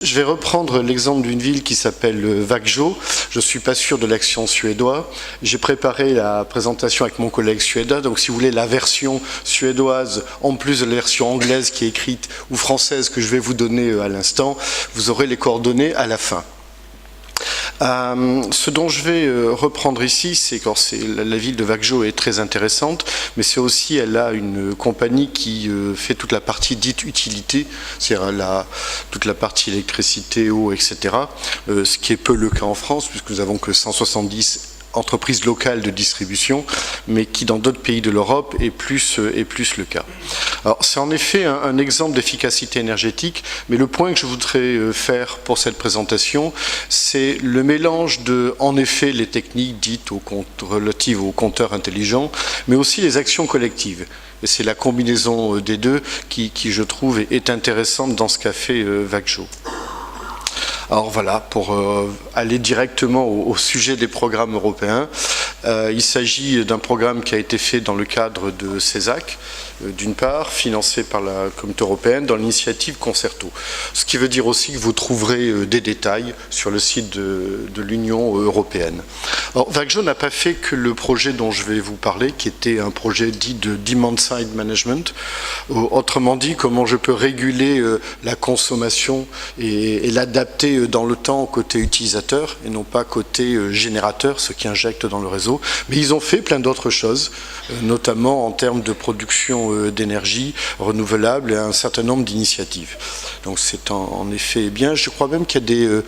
Je vais reprendre l'exemple d'une ville qui s'appelle Växjö. Je ne suis pas sûr de l'accent suédois. J'ai préparé la présentation avec mon collègue suédois. Donc, si vous voulez, la version suédoise, en plus de la version anglaise qui est écrite ou française que je vais vous donner à l'instant, vous aurez les coordonnées à la fin. Ce dont je vais reprendre ici, c'est que la ville de Växjö est très intéressante, mais c'est aussi, elle a une compagnie qui fait toute la partie dite utilité, c'est-à-dire toute la partie électricité, eau, etc. Ce qui est peu le cas en France, puisque nous n'avons que 170 entreprises locales de distribution, mais qui dans d'autres pays de l'Europe est plus le cas. Alors c'est en effet un exemple d'efficacité énergétique, mais le point que je voudrais faire pour cette présentation, c'est le mélange de, en effet, les techniques dites relatives aux compteurs intelligents, mais aussi les actions collectives. Et c'est la combinaison des deux qui, je trouve, est intéressante dans ce qu'a fait Växjö. Alors voilà, pour aller directement au sujet des programmes européens, il s'agit d'un programme qui a été fait dans le cadre de CESAC, d'une part, financé par la Communauté européenne dans l'initiative Concerto. Ce qui veut dire aussi que vous trouverez des détails sur le site de l'Union européenne. Alors, Växjö n'a pas fait que le projet dont je vais vous parler, qui était un projet dit de Demand-Side Management. Autrement dit, comment je peux réguler la consommation et l'adapter dans le temps côté utilisateur et non pas côté générateur, ce qui injecte dans le réseau. Mais ils ont fait plein d'autres choses, notamment en termes de production d'énergie renouvelable et un certain nombre d'initiatives. Donc c'est en effet bien. Je crois même qu'il y a des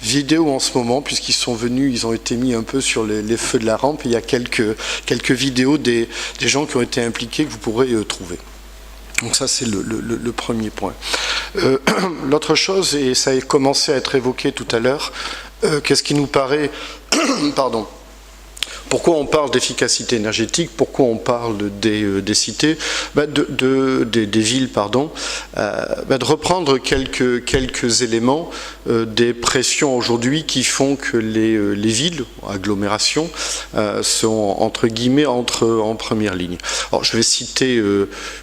vidéos en ce moment, puisqu'ils sont venus, ils ont été mis un peu sur les feux de la rampe. Et il y a quelques vidéos des gens qui ont été impliqués que vous pourrez trouver. Donc ça, c'est le premier point. L'autre chose, et ça a commencé à être évoqué tout à l'heure, qu'est-ce qui nous paraît... Pardon. Pourquoi on parle d'efficacité énergétique? Pourquoi on parle des cités, des villes, pardon, de reprendre quelques éléments des pressions aujourd'hui qui font que les villes, agglomérations, sont entre guillemets en première ligne. Alors je vais citer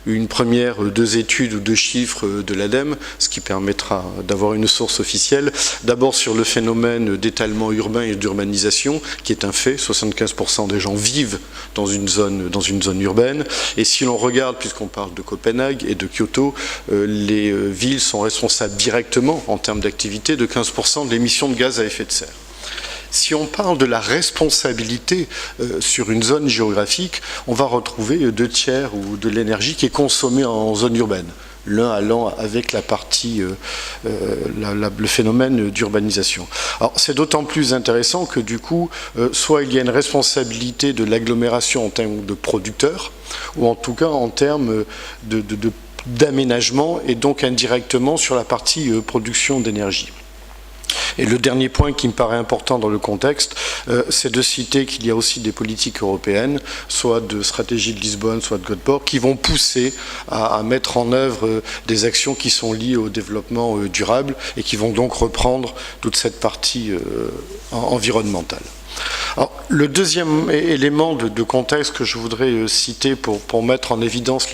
deux études ou deux chiffres de l'ADEME, ce qui permettra d'avoir une source officielle. D'abord sur le phénomène d'étalement urbain et d'urbanisation, qui est un fait, 75% des gens vivent dans une zone urbaine. Et si l'on regarde, puisqu'on parle de Copenhague et de Kyoto, les villes sont responsables directement, en termes d'activité, de 15% de l'émission de gaz à effet de serre. Si on parle de la responsabilité sur une zone géographique, on va retrouver 2/3 ou de l'énergie qui est consommée en zone urbaine, l'un allant avec la partie, le phénomène d'urbanisation. Alors c'est d'autant plus intéressant que du coup, soit il y a une responsabilité de l'agglomération en termes de producteurs, ou en tout cas en termes d'aménagement, et donc indirectement sur la partie production d'énergie. Et le dernier point qui me paraît important dans le contexte, c'est de citer qu'il y a aussi des politiques européennes, soit de stratégie de Lisbonne, soit de Göteborg, qui vont pousser à mettre en œuvre des actions qui sont liées au développement durable et qui vont donc reprendre toute cette partie environnementale. Alors, le deuxième élément de contexte que je voudrais citer pour mettre en évidence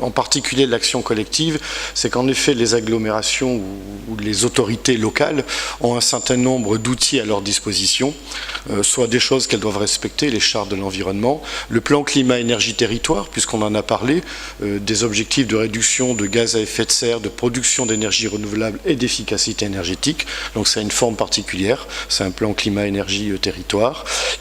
en particulier l'action collective, c'est qu'en effet les agglomérations ou les autorités locales ont un certain nombre d'outils à leur disposition, soit des choses qu'elles doivent respecter, les chartes de l'environnement, le plan climat-énergie-territoire, puisqu'on en a parlé, des objectifs de réduction de gaz à effet de serre, de production d'énergie renouvelable et d'efficacité énergétique. Donc c'est une forme particulière, c'est un plan climat-énergie-territoire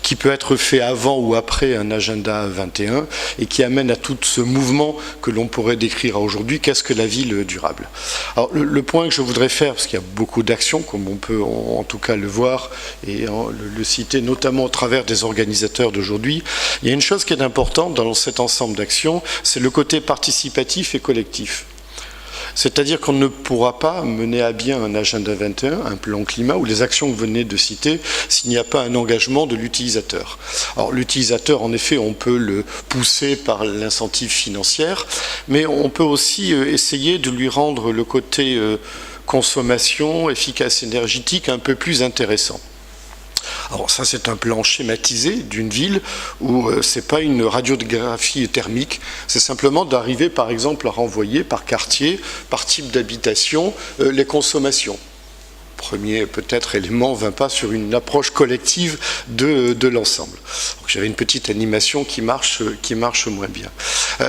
qui peut être fait avant ou après un agenda 21 et qui amène à tout ce mouvement que l'on pourrait décrire aujourd'hui, qu'est-ce que la ville durable. Alors le point que je voudrais faire, parce qu'il y a beaucoup d'actions, comme on peut en tout cas le voir et le citer notamment au travers des organisateurs d'aujourd'hui, il y a une chose qui est importante dans cet ensemble d'actions, c'est le côté participatif et collectif. C'est-à-dire qu'on ne pourra pas mener à bien un agenda 21, un plan climat ou les actions que vous venez de citer s'il n'y a pas un engagement de l'utilisateur. Alors l'utilisateur, en effet, on peut le pousser par l'incentive financière, mais on peut aussi essayer de lui rendre le côté consommation, efficace énergétique un peu plus intéressant. Alors ça, c'est un plan schématisé d'une ville où ce n'est pas une radiographie thermique, c'est simplement d'arriver par exemple à renvoyer par quartier, par type d'habitation, les consommations. premier peut-être élément vint pas sur une approche collective de l'ensemble. J'avais une petite animation qui marche moins bien.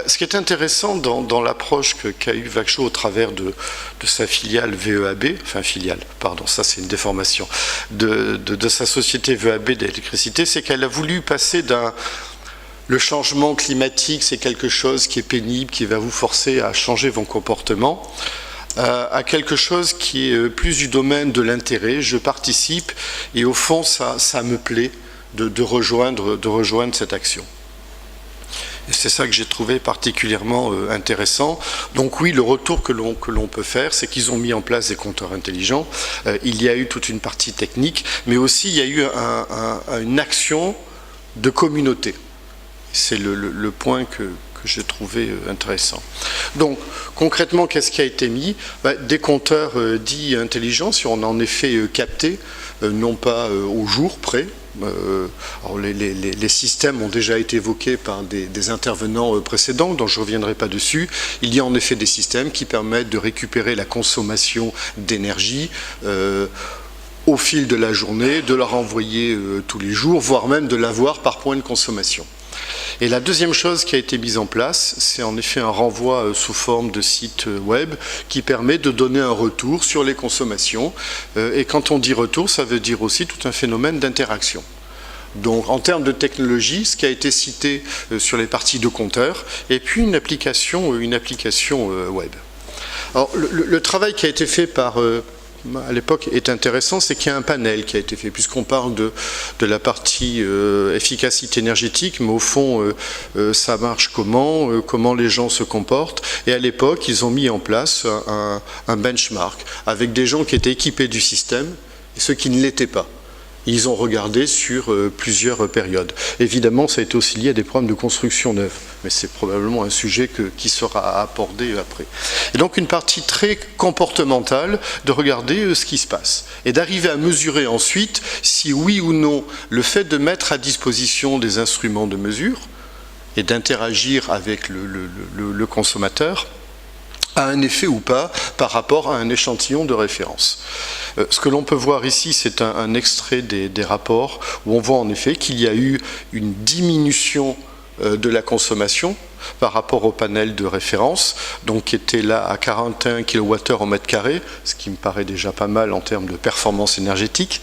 Ce qui est intéressant dans l'approche qu'a eu Vagjo au travers de sa filiale VEAB, enfin filiale, pardon, ça c'est une déformation, de sa société VEAB d'électricité, c'est qu'elle a voulu passer le changement climatique, c'est quelque chose qui est pénible, qui va vous forcer à changer vos comportements, à quelque chose qui est plus du domaine de l'intérêt. Je participe et au fond, ça me plaît de rejoindre cette action. Et c'est ça que j'ai trouvé particulièrement intéressant. Donc oui, le retour que l'on peut faire, c'est qu'ils ont mis en place des compteurs intelligents. Il y a eu toute une partie technique, mais aussi il y a eu une action de communauté. C'est le point que j'ai trouvé intéressant. Donc, concrètement, qu'est-ce qui a été mis? Des compteurs dits intelligents, si on en est fait capter, non pas au jour près. Alors les systèmes ont déjà été évoqués par des intervenants précédents, dont je ne reviendrai pas dessus. Il y a en effet des systèmes qui permettent de récupérer la consommation d'énergie au fil de la journée, de la renvoyer tous les jours, voire même de l'avoir par point de consommation. Et la deuxième chose qui a été mise en place, c'est en effet un renvoi sous forme de site web qui permet de donner un retour sur les consommations. Et quand on dit retour, ça veut dire aussi tout un phénomène d'interaction. Donc en termes de technologie, ce qui a été cité sur les parties de compteur, et puis une application web. Alors le travail qui a été fait à l'époque est intéressant, c'est qu'il y a un panel qui a été fait, puisqu'on parle de la partie efficacité énergétique, mais au fond, ça marche comment les gens se comportent. Et à l'époque, ils ont mis en place un benchmark avec des gens qui étaient équipés du système et ceux qui ne l'étaient pas. Ils ont regardé sur plusieurs périodes. Évidemment, ça a été aussi lié à des problèmes de construction neuve, mais c'est probablement un sujet qui sera abordé après. Et donc une partie très comportementale de regarder ce qui se passe et d'arriver à mesurer ensuite si oui ou non le fait de mettre à disposition des instruments de mesure et d'interagir avec le consommateur a un effet ou pas par rapport à un échantillon de référence. Ce que l'on peut voir ici, c'est un extrait des rapports où on voit en effet qu'il y a eu une diminution de la consommation par rapport au panel de référence, donc qui était là à 41 kWh au mètre carré, ce qui me paraît déjà pas mal en termes de performance énergétique.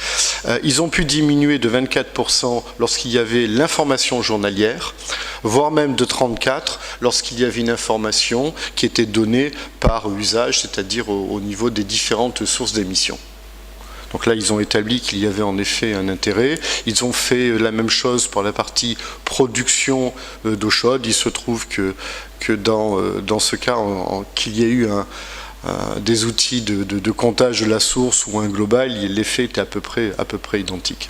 Ils ont pu diminuer de 24% lorsqu'il y avait l'information journalière, voire même de 34% lorsqu'il y avait une information qui était donnée par usage, c'est-à-dire au niveau des différentes sources d'émissions. Donc là, ils ont établi qu'il y avait en effet un intérêt. Ils ont fait la même chose pour la partie production d'eau chaude. Il se trouve que dans ce cas, qu'il y ait eu des outils de comptage de la source ou un global, l'effet était à peu près identique.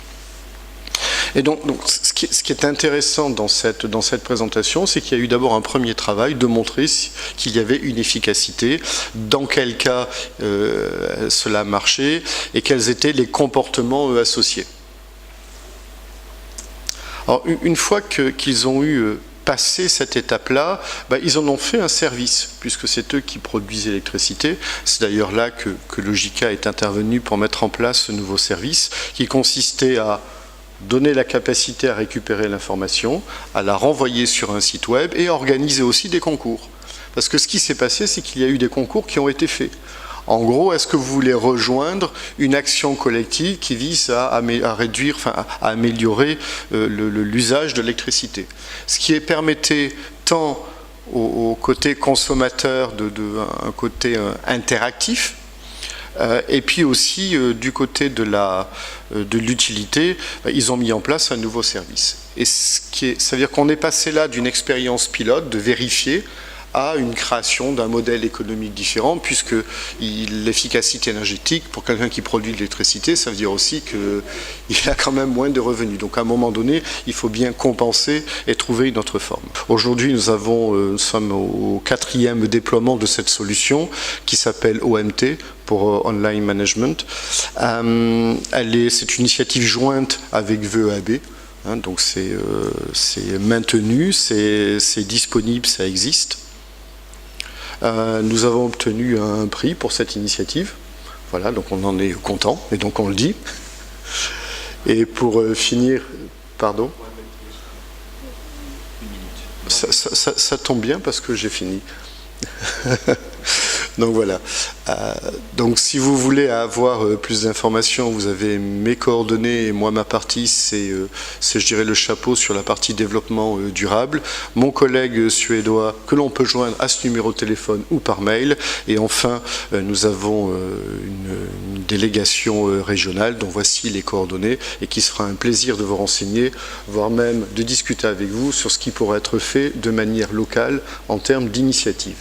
Et donc ce qui est intéressant dans cette présentation, c'est qu'il y a eu d'abord un premier travail de montrer qu'il y avait une efficacité, dans quel cas cela marchait et quels étaient les comportements associés. Alors une fois qu'ils ont eu passé cette étape-là, ils en ont fait un service, puisque c'est eux qui produisent l'électricité. C'est d'ailleurs là que Logica est intervenu pour mettre en place ce nouveau service, qui consistait à donner la capacité à récupérer l'information, à la renvoyer sur un site web et organiser aussi des concours. Parce que ce qui s'est passé, c'est qu'il y a eu des concours qui ont été faits. En gros, est-ce que vous voulez rejoindre une action collective qui vise à réduire, à améliorer l'usage de l'électricité? Ce qui permettait tant au côté consommateur un côté interactif, et puis aussi du côté de l'utilité, ils ont mis en place un nouveau service. Et ça veut dire qu'on est passé là d'une expérience pilote, de vérifier, à une création d'un modèle économique différent, puisque l'efficacité énergétique, pour quelqu'un qui produit de l'électricité, ça veut dire aussi qu'il a quand même moins de revenus. Donc à un moment donné, il faut bien compenser et trouver une autre forme. Aujourd'hui, nous sommes au 4e déploiement de cette solution, qui s'appelle OMT, pour Online Management. C'est une initiative jointe avec VEAB. Donc c'est maintenu, c'est disponible, ça existe. Nous avons obtenu un prix pour cette initiative. Voilà, donc on en est content, et donc on le dit. Et pour finir, pardon, ça tombe bien parce que j'ai fini. Donc voilà. Donc si vous voulez avoir plus d'informations, vous avez mes coordonnées et moi ma partie, c'est je dirais le chapeau sur la partie développement durable. Mon collègue suédois que l'on peut joindre à ce numéro de téléphone ou par mail. Et enfin, nous avons une délégation régionale dont voici les coordonnées et qui se fera un plaisir de vous renseigner, voire même de discuter avec vous sur ce qui pourrait être fait de manière locale en termes d'initiative.